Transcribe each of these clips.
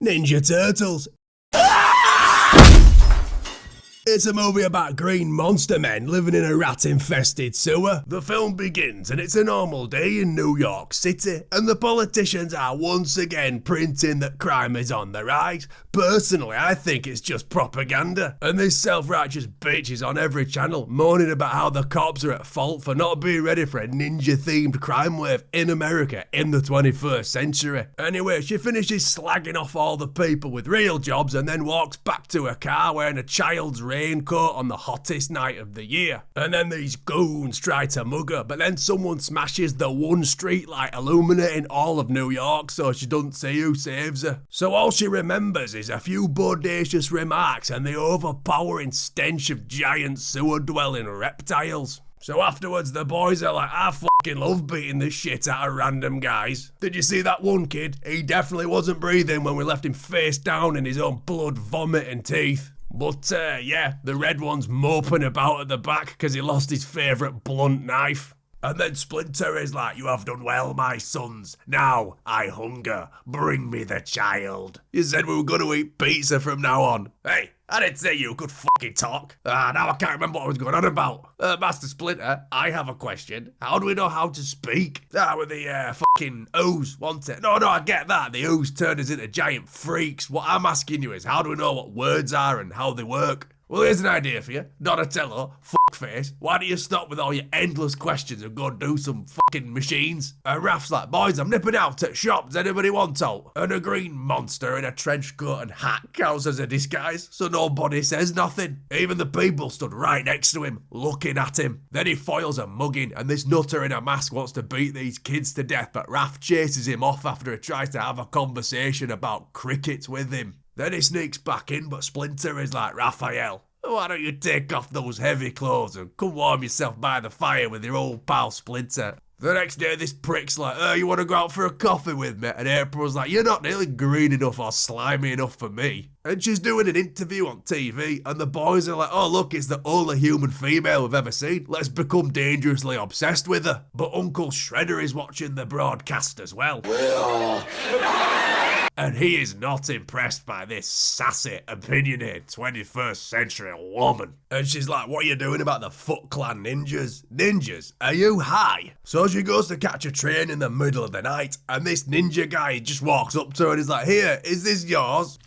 Ninja Turtles. It's a movie about green monster men living in a rat-infested sewer. The film begins and it's a normal day in New York City, and the politicians are once again printing that crime is on the rise. Personally, I think it's just propaganda. And this self-righteous bitch is on every channel moaning about how the cops are at fault for not being ready for a ninja-themed crime wave in America in the 21st century. Anyway, she finishes slagging off all the people with real jobs and then walks back to her car wearing a child's raincoat on the hottest night of the year. And then these goons try to mug her, but then someone smashes the one streetlight illuminating all of New York so she doesn't see who saves her. So all she remembers is a few bodacious remarks and the overpowering stench of giant sewer-dwelling reptiles. So afterwards the boys are like, I fucking love beating the shit out of random guys. Did you see that one kid? He definitely wasn't breathing when we left him face down in his own blood, vomit and teeth. But yeah, the red one's moping about at the back because he lost his favourite blunt knife. And then Splinter is like, you have done well, my sons. Now I hunger. Bring me the child. You said we were going to eat pizza from now on. Hey, I didn't say you could fucking talk. Now I can't remember what I was going on about. Master Splinter, I have a question. How do we know how to speak? With the fucking ooze, wasn't it? No, I get that. The ooze turned us into giant freaks. What I'm asking you is, how do we know what words are and how they work? Well, here's an idea for you. Donatello, fuckface, why don't you stop with all your endless questions and go do some fucking machines? And Raph's like, boys, I'm nipping out at shop. Does anybody want out? And a green monster in a trench coat and hat counts as a disguise, so nobody says nothing. Even the people stood right next to him, looking at him. Then he foils a mugging, and this nutter in a mask wants to beat these kids to death, but Raph chases him off after he tries to have a conversation about cricket with him. Then he sneaks back in, but Splinter is like, Raphael, why don't you take off those heavy clothes and come warm yourself by the fire with your old pal Splinter? The next day, this prick's like, you want to go out for a coffee with me? And April's like, you're not nearly green enough or slimy enough for me. And she's doing an interview on TV, and the boys are like, oh look, it's the only human female we've ever seen. Let's become dangerously obsessed with her. But Uncle Shredder is watching the broadcast as well. And he is not impressed by this sassy, opinionated 21st century woman. And she's like, what are you doing about the Foot Clan ninjas? Ninjas? Are you high? So she goes to catch a train in the middle of the night, and this ninja guy just walks up to her and is like, here, is this yours?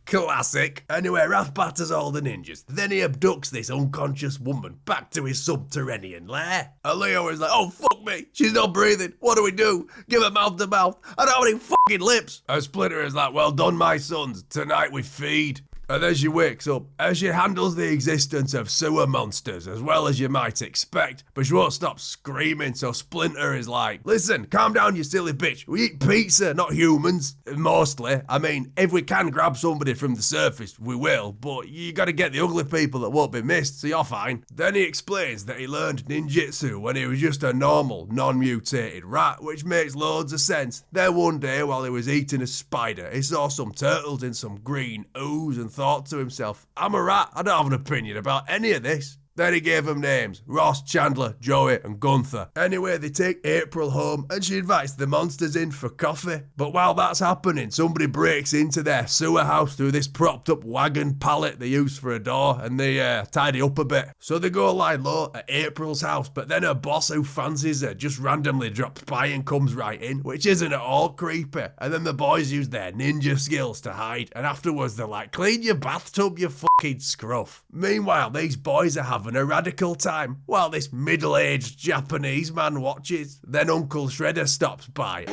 Classic. Anyway, Raph batters all the ninjas. Then he abducts this unconscious woman back to his subterranean lair. And Leo is like, oh fuck me, she's not breathing. What do we do? Give her mouth to mouth. I don't have any fucking lips. And Splinter is like, well done my sons. Tonight we feed. And then she wakes up, and she handles the existence of sewer monsters as well as you might expect, but she won't stop screaming, so Splinter is like, listen, calm down you silly bitch, we eat pizza, not humans, mostly. I mean, if we can grab somebody from the surface, we will, but you gotta get the ugly people that won't be missed, so you're fine. Then he explains that he learned ninjutsu when he was just a normal, non-mutated rat, which makes loads of sense. Then one day, while he was eating a spider, he saw some turtles in some green ooze and thought to himself, I'm a rat, I don't have an opinion about any of this. Then he gave them names, Ross, Chandler, Joey and Gunther. Anyway, they take April home and she invites the monsters in for coffee. But while that's happening, somebody breaks into their sewer house through this propped up wagon pallet they use for a door, and they tidy up a bit. So they go lie low at April's house, but then her boss who fancies her just randomly drops by and comes right in, which isn't at all creepy. And then the boys use their ninja skills to hide, and afterwards they're like, clean your bathtub, you fucking scruff. Meanwhile, these boys are having a radical time while this middle-aged Japanese man watches. Then Uncle Shredder stops by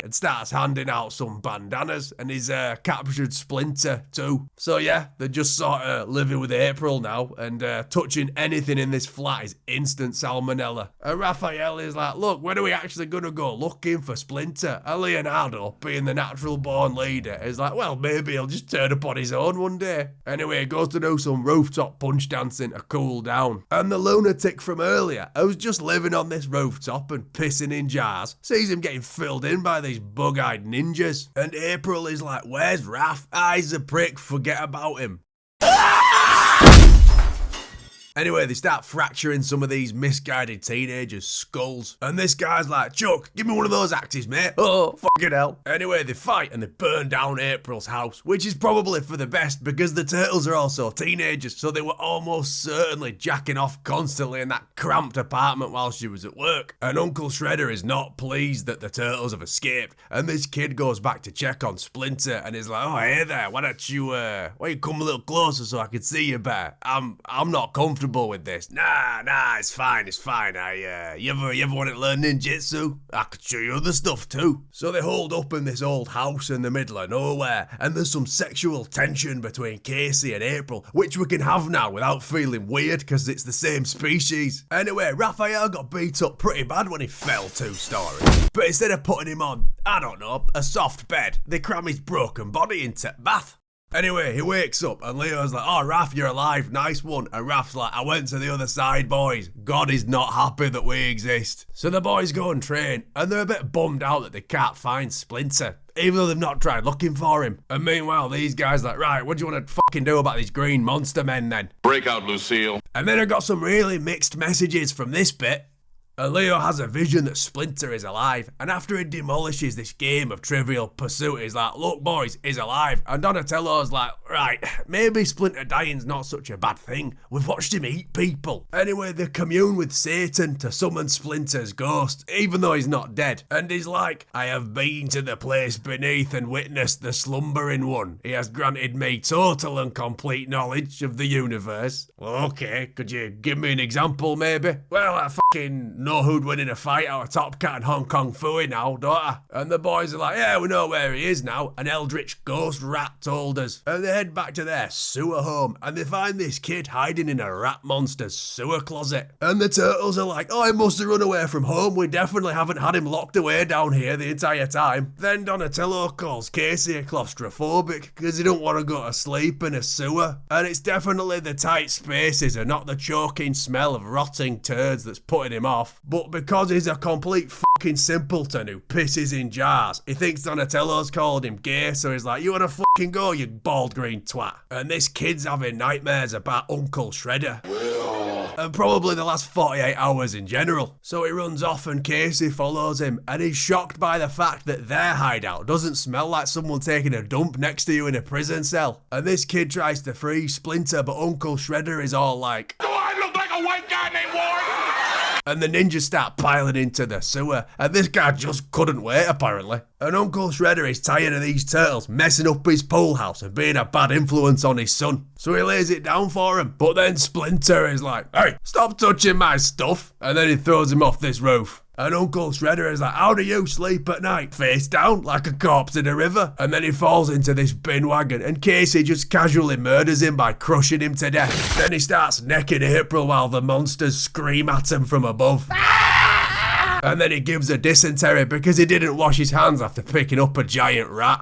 and starts handing out some bandanas, and he's captured Splinter too. So yeah, they're just sort of living with April now, and touching anything in this flat is instant salmonella. And Raphael is like, look, when are we actually gonna go looking for Splinter? And Leonardo, being the natural born leader, is like, well, maybe he'll just turn up on his own one day. Anyway, he goes to do some rooftop punch dancing to cool down. And the lunatic from earlier, who's just living on this rooftop and pissing in jars, sees him getting filled in by these bug-eyed ninjas. And April is like, where's Raph? He's a prick, forget about him. Anyway, they start fracturing some of these misguided teenagers' skulls. And this guy's like, Chuck, give me one of those axes, mate. Oh, fucking hell. Anyway, they fight and they burn down April's house, which is probably for the best because the turtles are also teenagers, so they were almost certainly jacking off constantly in that cramped apartment while she was at work. And Uncle Shredder is not pleased that the turtles have escaped, and this kid goes back to check on Splinter and is like, oh, hey there, why don't you come a little closer so I can see you better? I'm not comfortable with this. Nah, it's fine. You ever want to learn ninjutsu? I could show you other stuff too. So they hold up in this old house in the middle of nowhere, and there's some sexual tension between Casey and April, which we can have now without feeling weird because it's the same species. Anyway, Raphael got beat up pretty bad when he fell 2 stories. But instead of putting him on, I don't know, a soft bed, they cram his broken body into bath. Anyway, he wakes up and Leo's like, oh, Raph, you're alive, nice one. And Raph's like, I went to the other side, boys. God is not happy that we exist. So the boys go and train, and they're a bit bummed out that they can't find Splinter, even though they've not tried looking for him. And meanwhile, these guys like, right, what do you want to fucking do about these green monster men then? Break out, Lucille. And then I got some really mixed messages from this bit. Leo has a vision that Splinter is alive, and after he demolishes this game of Trivial Pursuit, he's like, look boys, he's alive. And Donatello's like, right, maybe Splinter dying's not such a bad thing. We've watched him eat people. Anyway, they commune with Satan to summon Splinter's ghost, even though he's not dead. And he's like, I have been to the place beneath and witnessed the slumbering one. He has granted me total and complete knowledge of the universe. Well, okay, could you give me an example maybe? Well, I fucking know who'd win in a fight out of Top Cat and Hong Kong Phooey now, don't I? And the boys are like, yeah, we know where he is now. An eldritch ghost rat told us. And they head back to their sewer home, and they find this kid hiding in a rat monster's sewer closet. And the turtles are like, oh, he must have run away from home. We definitely haven't had him locked away down here the entire time. Then Donatello calls Casey a claustrophobic because he don't want to go to sleep in a sewer. And it's definitely the tight spaces and not the choking smell of rotting turds that's putting him off. But because he's a complete fucking simpleton who pisses in jars, he thinks Donatello's called him gay, so he's like, you wanna fucking go, you bald green twat. And this kid's having nightmares about Uncle Shredder. And probably the last 48 hours in general. So he runs off and Casey follows him, and he's shocked by the fact that their hideout doesn't smell like someone taking a dump next to you in a prison cell. And this kid tries to free Splinter, but Uncle Shredder is all like, Do I look like a white guy named Warren? And the ninjas start piling into the sewer, and this guy just couldn't wait apparently. And Uncle Shredder is tired of these turtles messing up his pool house and being a bad influence on his son, so he lays it down for him. But then Splinter is like, hey, stop touching my stuff, and then he throws him off this roof. And Uncle Shredder is like, how do you sleep at night? Face down, like a corpse in a river. And then he falls into this bin wagon, and Casey just casually murders him by crushing him to death. Then he starts necking April while the monsters scream at him from above. And then he gives a dysentery because he didn't wash his hands after picking up a giant rat.